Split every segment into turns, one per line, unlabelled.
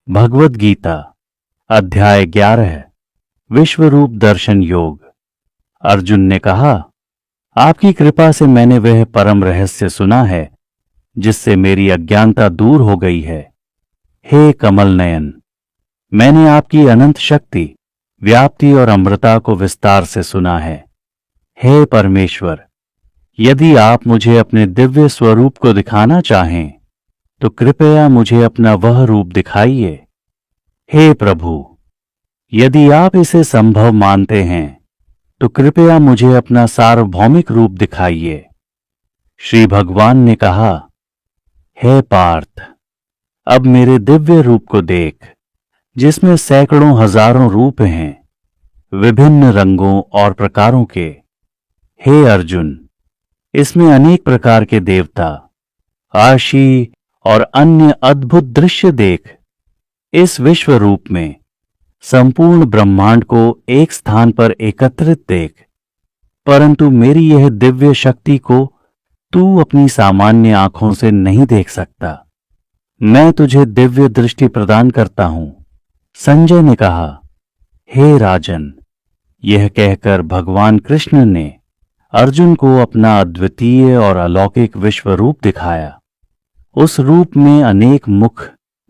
भगवद गीता अध्याय 11 विश्वरूप दर्शन योग। अर्जुन ने कहा, आपकी कृपा से मैंने वह परम रहस्य सुना है जिससे मेरी अज्ञानता दूर हो गई है। हे कमल नयन, मैंने आपकी अनंत शक्ति, व्याप्ति और अमृता को विस्तार से सुना है। हे परमेश्वर, यदि आप मुझे अपने दिव्य स्वरूप को दिखाना चाहें तो कृपया मुझे अपना वह रूप दिखाइए। हे प्रभु, यदि आप इसे संभव मानते हैं तो कृपया मुझे अपना सार्वभौमिक रूप दिखाइए। श्री भगवान ने कहा, हे पार्थ, अब मेरे दिव्य रूप को देख, जिसमें सैकड़ों हजारों रूप हैं, विभिन्न रंगों और प्रकारों के। हे अर्जुन, इसमें अनेक प्रकार के देवता, आशी और अन्य अद्भुत दृश्य देख। इस विश्व रूप में संपूर्ण ब्रह्मांड को एक स्थान पर एकत्रित देख, परंतु मेरी यह दिव्य शक्ति को तू अपनी सामान्य आंखों से नहीं देख सकता। मैं तुझे दिव्य दृष्टि प्रदान करता हूं। संजय ने कहा, हे राजन, यह कहकर भगवान कृष्ण ने अर्जुन को अपना अद्वितीय और अलौकिक विश्व रूप दिखाया। उस रूप में अनेक मुख,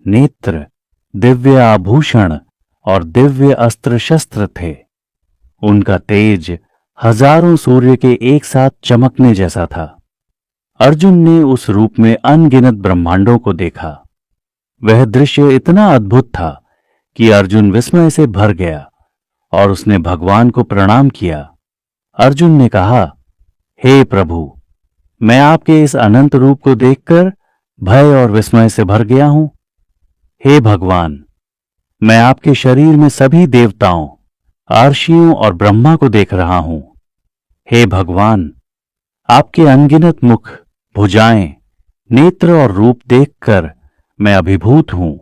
नेत्र, दिव्य आभूषण और दिव्य अस्त्र शस्त्र थे। उनका तेज हजारों सूर्य के एक साथ चमकने जैसा था। अर्जुन ने उस रूप में अनगिनत ब्रह्मांडों को देखा। वह दृश्य इतना अद्भुत था कि अर्जुन विस्मय से भर गया और उसने भगवान को प्रणाम किया। अर्जुन ने कहा, हे प्रभु, मैं आपके इस अनंत रूप को देखकर भय और विस्मय से भर गया हूं। हे भगवान, मैं आपके शरीर में सभी देवताओं, आर्षियों और ब्रह्मा को देख रहा हूं। हे भगवान, आपके अनगिनत मुख, भुजाएं, नेत्र और रूप देखकर मैं अभिभूत हूं।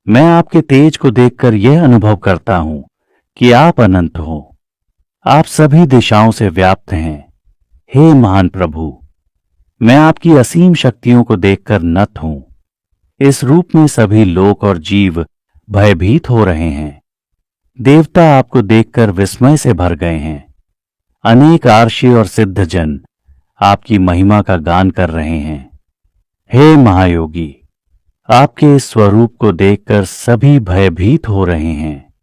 मैं आपके तेज को देखकर यह अनुभव करता हूं कि आप अनंत हो। आप सभी दिशाओं से व्याप्त हैं। हे महान प्रभु, मैं आपकी असीम शक्तियों को देखकर नत हूं। इस रूप में सभी लोक और जीव भयभीत हो रहे हैं। देवता आपको देखकर विस्मय से भर गए हैं। अनेक आर्षि और सिद्धजन आपकी महिमा का गान कर रहे हैं। हे महायोगी, आपके इस स्वरूप को देखकर सभी भयभीत हो रहे हैं।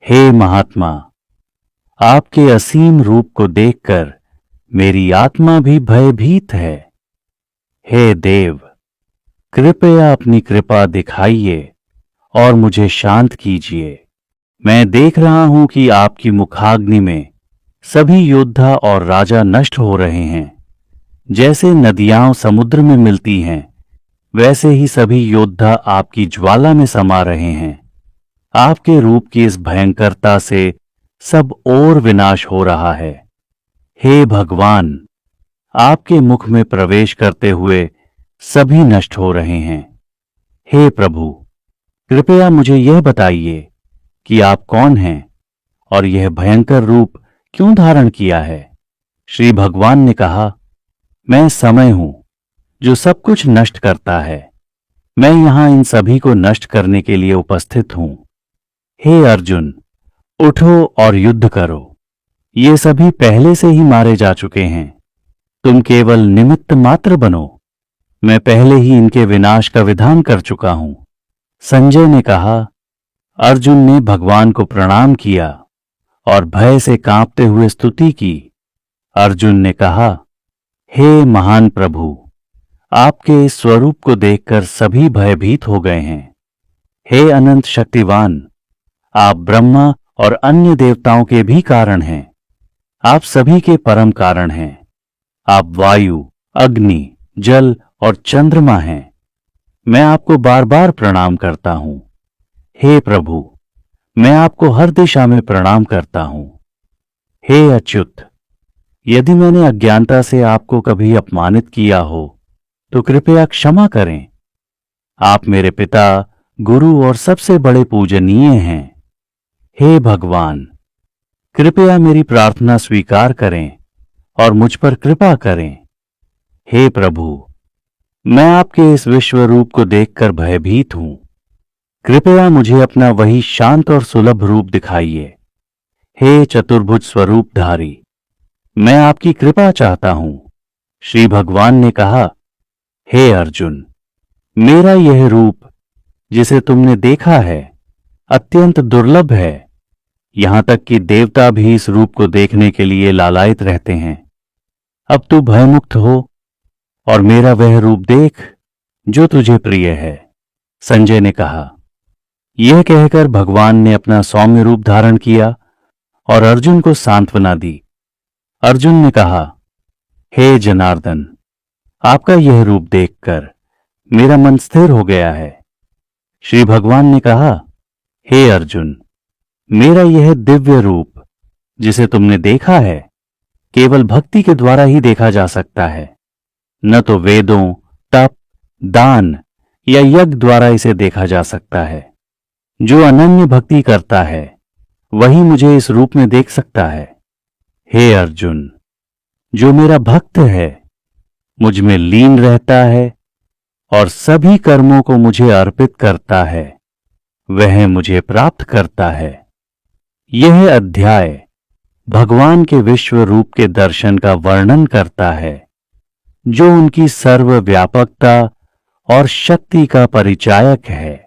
हे महात्मा, आपके असीम रूप को देखकर मेरी आत्मा भी भयभीत है। हे देव, कृपया अपनी कृपा दिखाइए और मुझे शांत कीजिए। मैं देख रहा हूं कि आपकी मुखाग्नि में सभी योद्धा और राजा नष्ट हो रहे हैं। जैसे नदियां समुद्र में मिलती हैं, वैसे ही सभी योद्धा आपकी ज्वाला में समा रहे हैं। आपके रूप की इस भयंकरता से सब और विनाश हो रहा है। हे भगवान, आपके मुख में प्रवेश करते हुए सभी नष्ट हो रहे हैं। हे प्रभु, कृपया मुझे यह बताइए कि आप कौन हैं और यह भयंकर रूप क्यों धारण किया है। श्री भगवान ने कहा, मैं समय हूं जो सब कुछ नष्ट करता है। मैं यहां इन सभी को नष्ट करने के लिए उपस्थित हूं। हे अर्जुन, उठो और युद्ध करो। ये सभी पहले से ही मारे जा चुके हैं। तुम केवल निमित्त मात्र बनो। मैं पहले ही इनके विनाश का विधान कर चुका हूं। संजय ने कहा, अर्जुन ने भगवान को प्रणाम किया और भय से कांपते हुए स्तुति की। अर्जुन ने कहा, हे महान प्रभु, आपके इस स्वरूप को देखकर सभी भयभीत हो गए हैं। हे अनंत शक्तिवान, आप ब्रह्मा और अन्य देवताओं के भी कारण हैं। आप सभी के परम कारण हैं। आप वायु, अग्नि, जल और चंद्रमा हैं। मैं आपको बार बार प्रणाम करता हूं। हे प्रभु, मैं आपको हर दिशा में प्रणाम करता हूं। हे अच्युत, यदि मैंने अज्ञानता से आपको कभी अपमानित किया हो तो कृपया क्षमा करें। आप मेरे पिता, गुरु और सबसे बड़े पूजनीय हैं। हे भगवान, कृपया मेरी प्रार्थना स्वीकार करें और मुझ पर कृपा करें। हे प्रभु, मैं आपके इस विश्व रूप को देखकर भयभीत हूं। कृपया मुझे अपना वही शांत और सुलभ रूप दिखाइए। हे चतुर्भुज स्वरूपधारी, मैं आपकी कृपा चाहता हूं। श्री भगवान ने कहा, हे अर्जुन, मेरा यह रूप जिसे तुमने देखा है अत्यंत दुर्लभ है। यहां तक कि देवता भी इस रूप को देखने के लिए लालायित रहते हैं। अब तू भयमुक्त हो और मेरा वह रूप देख जो तुझे प्रिय है। संजय ने कहा। यह कहकर भगवान ने अपना सौम्य रूप धारण किया और अर्जुन को सांत्वना दी। अर्जुन ने कहा, हे जनार्दन, आपका यह रूप देखकर मेरा मन स्थिर हो गया है। श्री भगवान ने कहा, हे अर्जुन, मेरा यह दिव्य रूप जिसे तुमने देखा है केवल भक्ति के द्वारा ही देखा जा सकता है, न तो वेदों, तप, दान या यज्ञ द्वारा इसे देखा जा सकता है। जो अनन्य भक्ति करता है वही मुझे इस रूप में देख सकता है। हे अर्जुन, जो मेरा भक्त है मुझ में लीन रहता है और सभी कर्मों को मुझे अर्पित करता है, वह मुझे प्राप्त करता है। यह अध्याय भगवान के विश्व रूप के दर्शन का वर्णन करता है, जो उनकी सर्वव्यापकता और शक्ति का परिचायक है।